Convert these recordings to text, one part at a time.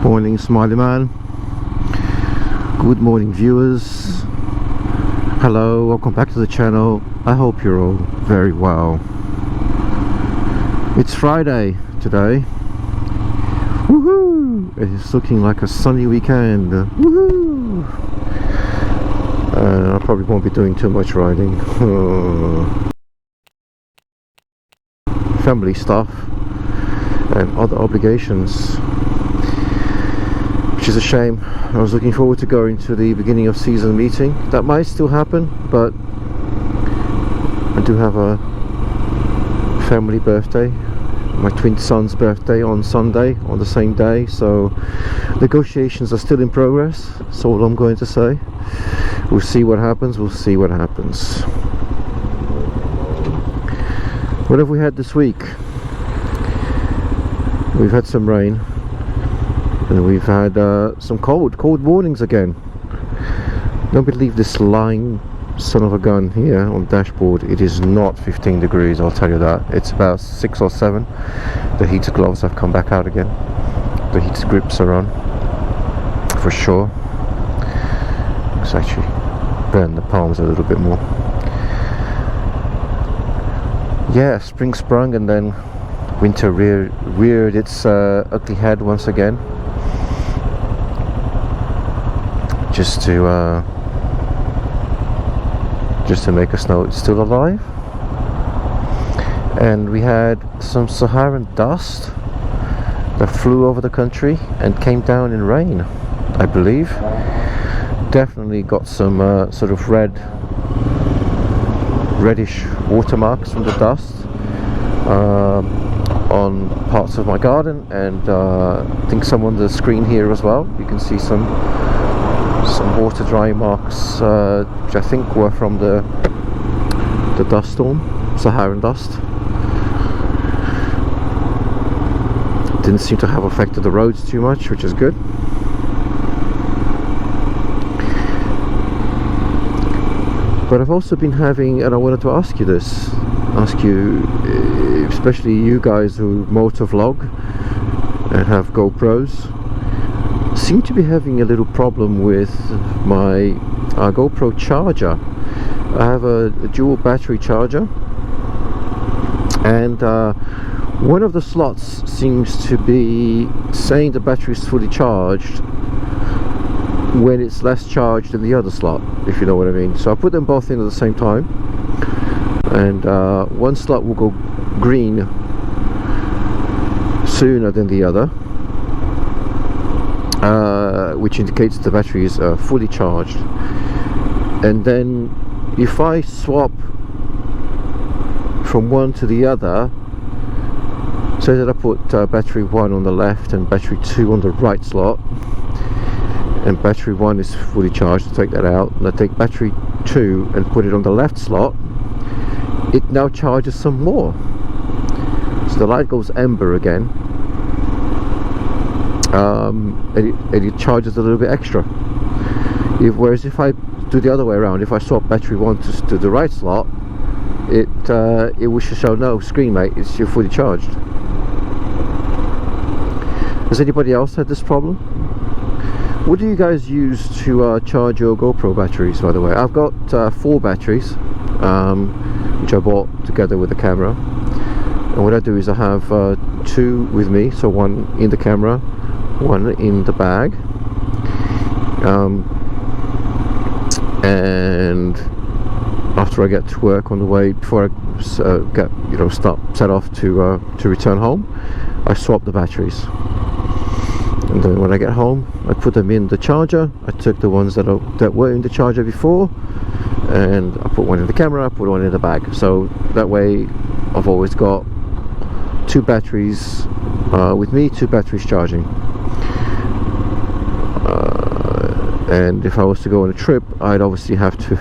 Morning, Smiley Man. Good morning, viewers. Hello, welcome back to the channel. I hope you're all very well. It's Friday today. Woohoo! It's looking like a sunny weekend. Woohoo! I probably won't be doing too much riding. Family stuff and other obligations, which is a shame. I was looking forward to going to the beginning of season meeting. That might still happen, but I do have a family birthday, my twin son's birthday on Sunday, on the same day, so negotiations are still in progress. That's all I'm going to say. We'll see what happens. What have we had this week? We've had some rain, and we've had some cold mornings again. Don't believe this lying son of a gun here on the dashboard. It is not 15 degrees, I'll tell you that. It's about 6 or 7. The heated gloves have come back out again. The heated grips are on, for sure. It's actually burn the palms a little bit more. Yeah, spring sprung, and then winter reared its ugly head once again, just to make us know it's still alive. And we had some Saharan dust that flew over the country and came down in rain, I believe. Definitely got some sort of reddish watermarks from the dust on parts of my garden, and I think some on the screen here as well. You can see some water dry marks, which I think were from the dust storm, Saharan dust. Didn't seem to have affected the roads too much, which is good. But I've also been having, and I wanted to ask you, especially you guys who motor vlog and have GoPros, seem to be having a little problem with my GoPro charger. I have a dual battery charger, and one of the slots seems to be saying the battery is fully charged when it's less charged than the other slot, if you know what I mean. So I put them both in at the same time, and one slot will go green sooner than the other, which indicates the battery is fully charged. And then if I swap from one to the other, so that I put battery 1 on the left and battery 2 on the right slot, and battery 1 is fully charged, to take that out, and I take battery 2 and put it on the left slot, it now charges some more. So the light goes amber again, and it charges a little bit extra. Whereas if I do the other way around, if I swap battery 1 to the right slot, it will show, no, screen mate, you're fully charged. Has anybody else had this problem? What do you guys use to charge your GoPro batteries, by the way? I've got 4 batteries, which I bought together with the camera. And what I do is I have 2 with me, so 1 in the camera, 1 in the bag. And after I get to work on the way, before I set off to return home, I swap the batteries. And then when I get home, I put them in the charger. I took the ones that were in the charger before, and I put one in the camera, I put one in the bag. So that way I've always got 2 batteries with me, 2 batteries charging. And if I was to go on a trip, I'd obviously have to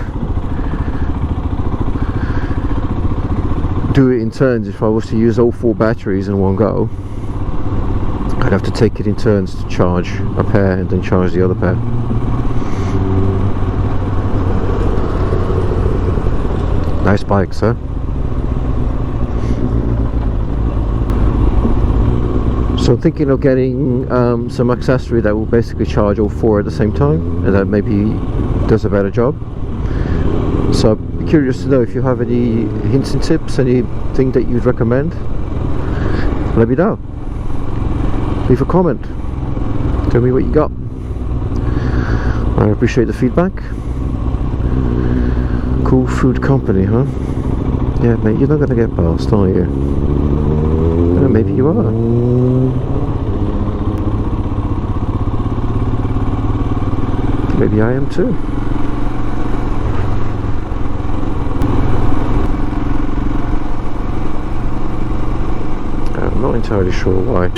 do it in turns. If I was to use all 4 batteries in one go, I'd have to take it in turns to charge a pair and then charge the other pair. Nice bike, sir. So I'm thinking of getting some accessory that will basically charge all four at the same time, and that maybe does a better job. So I'm curious to know if you have any hints and tips, anything that you'd recommend. Let me know. Leave a comment. Tell me what you got. I appreciate the feedback. Cool Food Company, huh? Yeah, mate, you're not going to get past, are you? Maybe you are. Maybe I am too. I'm not entirely sure why.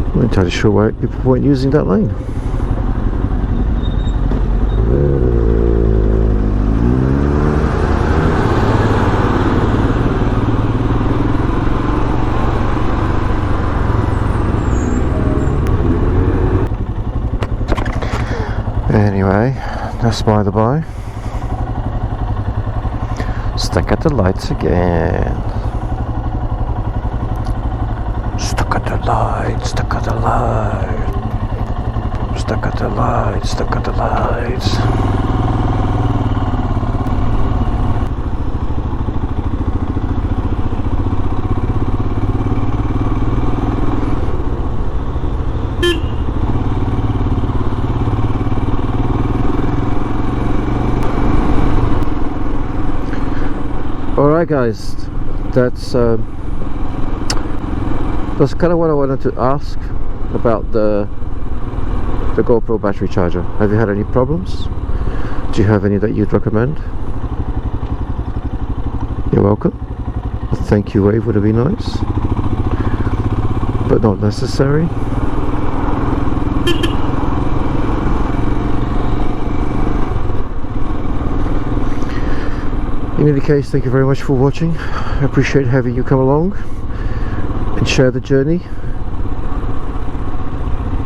I'm not entirely sure why people weren't using that lane. Anyway, that's by the by. Stuck at the lights again. Stuck at the lights, stuck at the light. Stuck at the lights, stuck at the lights. Alright guys, that's kind of what I wanted to ask about the GoPro battery charger. Have you had any problems? Do you have any that you'd recommend? You're welcome. A thank you wave would have been nice, but not necessary. In any case, thank you very much for watching. I appreciate having you come along and share the journey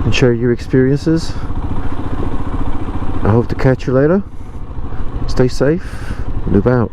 and share your experiences. I hope to catch you later. Stay safe. Move out.